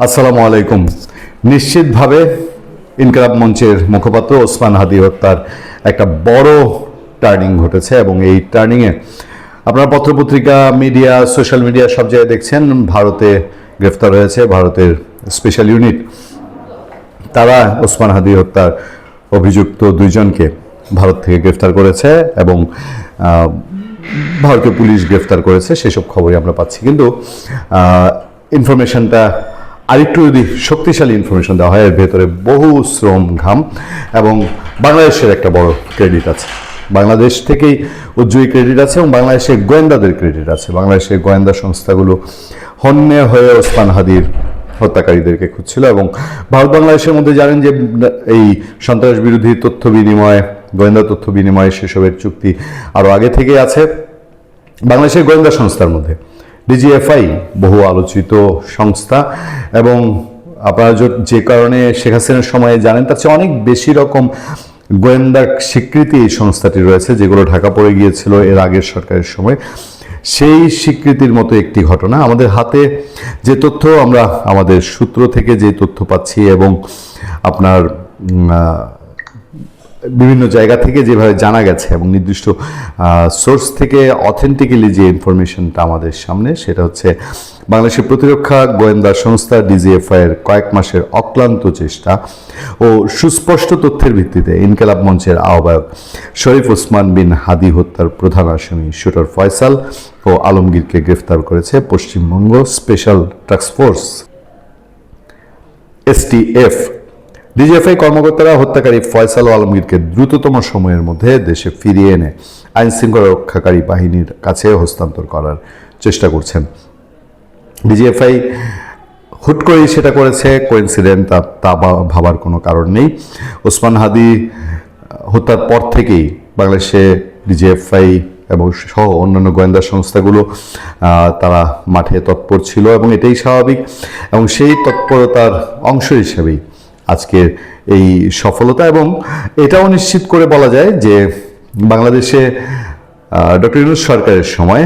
আসসালামু আলাইকুম। নিশ্চিতভাবে ইনকিলাব মঞ্চের মুখপাত্র ওসমান হাদী হত্যার একটা বড় টার্নিং ঘটেছে এবং এই টার্নিংয়ে আপনারা পত্রপত্রিকা, মিডিয়া, সোশ্যাল মিডিয়া সব জায়গায় দেখছেন ভারতে গ্রেফতার হয়েছে ভারতের স্পেশাল ইউনিট। তারা ওসমান হাদী হত্যার অভিযুক্ত দুইজনকে ভারত থেকে গ্রেফতার করেছে এবং ভারতীয় পুলিশ গ্রেফতার করেছে, সেসব খবরই আমরা পাচ্ছি। কিন্তু ইনফরমেশনটা আরেকটু যদি শক্তিশালী ইনফরমেশন দেওয়া হয়, এর ভেতরে বহু শ্রম, ঘাম এবং বাংলাদেশের একটা বড় ক্রেডিট আছে। বাংলাদেশ থেকেই উজ্জ্বল ক্রেডিট আছে এবং বাংলাদেশের গোয়েন্দাদের ক্রেডিট আছে। বাংলাদেশের গোয়েন্দা সংস্থাগুলো হন্যে হয়ে ওসমান হাদীর হত্যাকারীদেরকে খুঁজছিল এবং ভারত বাংলাদেশের মধ্যে জানেন যে এই সন্ত্রাস বিরোধী তথ্য বিনিময়, গোয়েন্দা তথ্য বিনিময়, সেসবের চুক্তি আরও আগে থেকেই আছে। বাংলাদেশের গোয়েন্দা সংস্থার মধ্যে ডিজিএফআই বহু আলোচিত সংস্থা এবং আপনারা যে কারণে শেখ হাসিনার সময়ে জানেন তার চেয়ে অনেক বেশি রকম গোয়েন্দা স্বীকৃতি এই সংস্থাটি রয়েছে, যেগুলো ঢাকা পড়ে গিয়েছিল এর আগের সরকারের সময়। সেই স্বীকৃতির মতো একটি ঘটনা আমাদের হাতে যে তথ্য, আমরা আমাদের সূত্র থেকে যে তথ্য পাচ্ছি এবং আপনার বিভিন্ন জায়গা থেকে যেভাবে জানা গেছে এবং নির্দিষ্ট সোর্স থেকে অথেন্টিক্যালি যে ইনফরমেশনটা আমাদের সামনে, সেটা হচ্ছে বাংলাদেশের প্রতিরক্ষা গোয়েন্দা সংস্থা ডিজিএফআইয়ের কয়েক মাসের অক্লান্ত চেষ্টা ও সুস্পষ্ট তথ্যের ভিত্তিতে ইনকিলাব মঞ্চের আহ্বায়ক শরীফ ওসমান বিন হাদী হত্যার প্রধান আসামি শুটার ফয়সাল ও আলমগীরকে গ্রেফতার করেছে Paschimbanga special task force STF। DGFI কর্মকর্তারা হত্যাকারী ফয়সাল ও আলমগীরকে দ্রুততম সময়ের মধ্যে দেশে ফিরিয়ে এনে আইন শৃঙ্খলা রক্ষাকারী বাহিনীর কাছে হস্তান্তর করার চেষ্টা করছেন। ডিজিএফআই হুট করেই সেটা করেছে, কোইন্সিডেন্ট তা ভাবার কোনো কারণ নেই। ওসমান হাদী হত্যার পর থেকেই বাংলাদেশে ডিজিএফআই এবং সহ অন্যান্য গোয়েন্দা সংস্থাগুলো তারা মাঠে তৎপর ছিল এবং এটাই স্বাভাবিক এবং সেই তৎপরতার অংশ হিসেবেই আজকের এই সফলতা। এবং এটাও নিশ্চিত করে বলা যায় যে বাংলাদেশে ডক্টর ইউনূস সরকারের সময়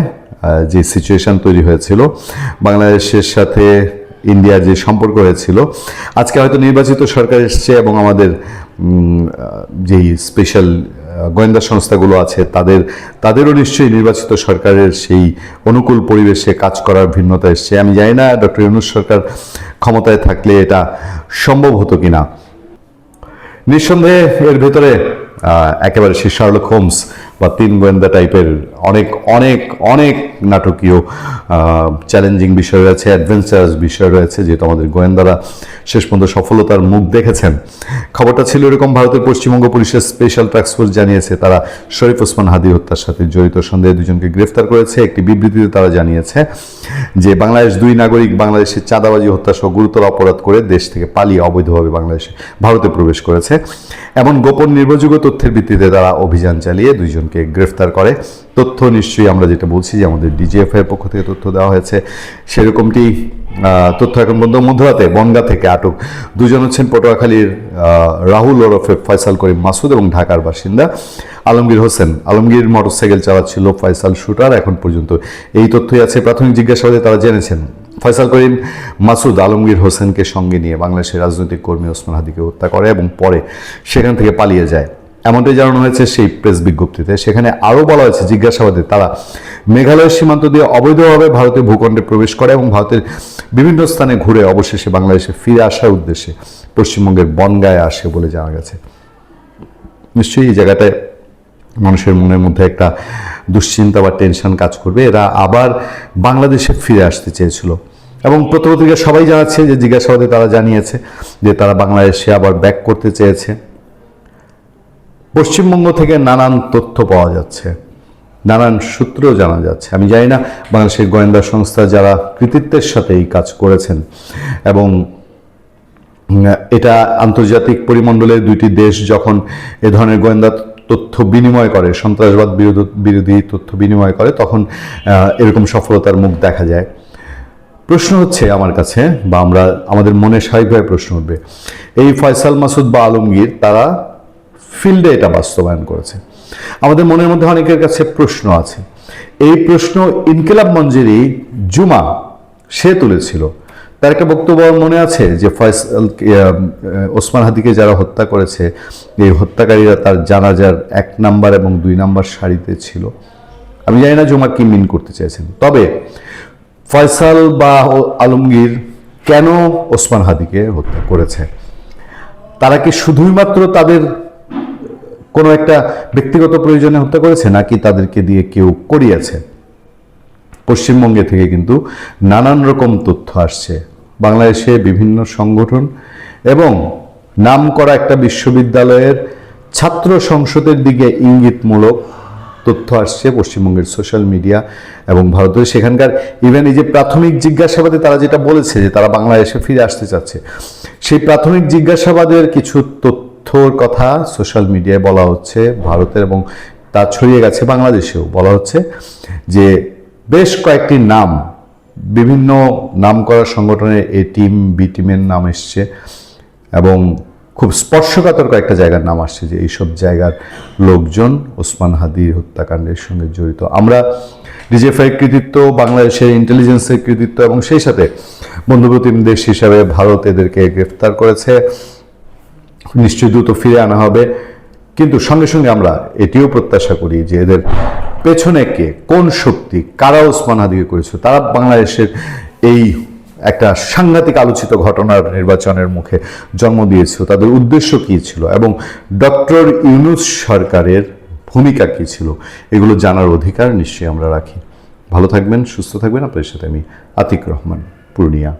যে সিচুয়েশন তৈরি হয়েছিল, বাংলাদেশের সাথে ইন্ডিয়ার যে সম্পর্ক হয়েছিল, আজকে হয়তো নির্বাচিত সরকার এসছে এবং আমাদের যেই স্পেশাল গোয়েন্দা সংস্থাগুলো আছে তাদেরও নিশ্চয়ই নির্বাচিত সরকারের সেই অনুকূল পরিবেশে কাজ করার ভিন্নতা এসছে। আমি জানি না ডক্টর ইউনূস সরকার ক্ষমতায় থাকলে এটা সম্ভব হতো কিনা। নিঃসন্দেহে এর ভেতরে একেবারে সেই শার্লক হোমস বা তিন গোয়েন্দা টাইপের অনেক অনেক অনেক নাটকীয় চ্যালেঞ্জিং বিষয় রয়েছে, অ্যাডভেঞ্চারাস বিষয় রয়েছে, যেহেতু আমাদের গোয়েন্দারা শেষ পর্যন্ত সফলতার মুখ দেখেছেন। খবরটা ছিল এরকম, ভারতের পশ্চিমবঙ্গ পুলিশের স্পেশাল টাস্ক ফোর্স জানিয়েছে তারা শরীফ ওসমান হাদী হত্যার সাথে জড়িত সন্দেহে দুজনকে গ্রেফতার করেছে। একটি বিবৃতিতে তারা জানিয়েছে যে বাংলাদেশ দুই নাগরিক বাংলাদেশের চাঁদাবাজি হত্যা সহ গুরুতর অপরাধ করে দেশ থেকে পালিয়ে অবৈধভাবে ভারতে প্রবেশ করেছে। এমন গোপন নির্ভরযোগ্য তথ্যের ভিত্তিতে তারা অভিযান চালিয়ে দুইজনকে গ্রেফতার করে। তথ্য নিশ্চয়ই আমরা যেটা বলছি যে আমাদের ডিজিএফআই এর পক্ষ থেকে তথ্য দেওয়া হয়েছে, সেরকমটি তথ্য এখন পর্যন্ত মধ্যরাতে বনগাঁ থেকে আটক দুজন হচ্ছেন পটুয়াখালীর রাহুল ওরফে ফয়সাল করিম মাসুদ এবং ঢাকার বাসিন্দা আলমগীর হোসেন। আলমগীর মোটরসাইকেল চালাচ্ছিল, ফয়সাল শুটার। এখন পর্যন্ত এই তথ্যই আছে। প্রাথমিক জিজ্ঞাসাবাদে তারা জেনেছেন ফয়সাল করিম মাসুদ আলমগীর হোসেনকে সঙ্গে নিয়ে বাংলাদেশের রাজনৈতিক কর্মী ওসমান হাদীকে হত্যা করে এবং পরে সেখান থেকে পালিয়ে যায়, এমনটাই জানানো হয়েছে সেই প্রেস বিজ্ঞপ্তিতে। সেখানে আরও বলা হয়েছে জিজ্ঞাসাবাদে তারা মেঘালয়ের সীমান্ত দিয়ে অবৈধভাবে ভারতের ভূখণ্ডে প্রবেশ করে এবং ভারতের বিভিন্ন স্থানে ঘুরে অবশেষে বাংলাদেশে ফিরে আসার উদ্দেশ্যে পশ্চিমবঙ্গের বনগাঁয়ে আসে বলে জানা গেছে। নিশ্চয়ই এই জায়গাটায় মানুষের মনের মধ্যে একটা দুশ্চিন্তা বা টেনশন কাজ করবে। এরা আবার বাংলাদেশে ফিরে আসতে চেয়েছিল এবং পত্রপত্রিকা সবাই জানাচ্ছে যে জিজ্ঞাসাবাদে তারা জানিয়েছে যে তারা বাংলাদেশে আবার ব্যাক করতে চেয়েছে। পশ্চিমবঙ্গ থেকে নানান তথ্য পাওয়া যাচ্ছে, নানান সূত্রেও জানা যাচ্ছে। আমি জানি না বাংলাদেশের গোয়েন্দা সংস্থা যারা কৃতিত্বের সাথে এই কাজ করেছেন এবং এটা আন্তর্জাতিক পরিমণ্ডলে দুইটি দেশ যখন এ ধরনের গোয়েন্দা তথ্য বিনিময় করে, সন্ত্রাসবাদ বিরোধী তথ্য বিনিময় করে, তখন এরকম সফলতার মুখ দেখা যায়। প্রশ্ন হচ্ছে আমার কাছে বা আমাদের মনে স্বাভাবিকভাবে প্রশ্ন উঠবে, এই ফয়সাল মাসুদ বা আলমগীর তারা ফিল্ডে এটা বাস্তবায়ন করেছে। আমাদের মনের মধ্যে অনেকের কাছে প্রশ্ন আছে। এই প্রশ্ন ইনকিলাব মঞ্চেরই জুমা সে তুলেছিল। তার একটা বক্তব্য মনে আছে যে ফয়সাল ওসমান হাদিকে যারা হত্যা করেছে, এই হত্যাকারীরা তার জানাজার 1 নাম্বার এবং 2 নাম্বার সারিতে ছিল। আমি জানি না জুমা কি মিন করতে চাইছেন, তবে ফয়সাল বা আলমগীর কেন ওসমান হাদিকে হত্যা করেছে? তারা কি শুধুই মাত্র তাদের কোনো একটা ব্যক্তিগত প্রয়োজনে হত্যা করেছে, নাকি তাদেরকে দিয়ে কেউ করিয়েছে? পশ্চিমবঙ্গে থেকে কিন্তু নানান রকম তথ্য আসছে। বাংলাদেশে বিভিন্ন সংগঠন এবং নামকরা একটা বিশ্ববিদ্যালয়ের ছাত্র সংসদের দিকে ইঙ্গিতমূলক তথ্য আসছে পশ্চিমবঙ্গের সোশ্যাল মিডিয়া এবং ভারতের। সেখানকার ইভেন এই যে প্রাথমিক জিজ্ঞাসাবাদে তারা যেটা বলেছে যে তারা বাংলাদেশে ফিরে আসতে চাচ্ছে, সেই প্রাথমিক জিজ্ঞাসাবাদের কিছু তথ্যর কথা সোশ্যাল মিডিয়ায় বলা হচ্ছে ভারতের, এবং তা ছড়িয়ে গেছে বাংলাদেশেও। বলা হচ্ছে যে বেশ কয়েকটি নাম, বিভিন্ন নামকরা সংগঠনের এ টিম, বি টিমের নাম এসছে এবং খুব স্পর্শকাতর কয়েকটা জায়গার নাম আসছে যে এইসব জায়গার লোকজন ওসমান হাদির হত্যাকাণ্ডের সঙ্গে জড়িত। আমরা ডিজিএফআই কৃতিত্ব, বাংলাদেশের ইন্টেলিজেন্সের কৃতিত্ব এবং সেই সাথে বন্ধুপ্রতিম দেশ হিসাবে ভারত এদেরকে গ্রেফতার করেছে, নিশ্চয়ই দ্রুত ফিরে আনা হবে। কিন্তু সঙ্গে সঙ্গে আমরা এটিও প্রত্যাশা করি যে এদের পেছনে কে, কোন শক্তি, কারা ওসমান হাদিকে করেছে, তারা বাংলাদেশের এই একটা সাংঘাতিক আলোচিত ঘটনার নির্বাচনের মুখে জন্ম দিয়েছিল, তাদের উদ্দেশ্য কী ছিল এবং ডক্টর ইউনূস সরকারের ভূমিকা কী ছিল, এগুলো জানার অধিকার নিশ্চয়ই আমরা রাখি। ভালো থাকবেন, সুস্থ থাকবেন। আপনাদের সাথে আমি আতিক রহমান, পূর্ণিয়া।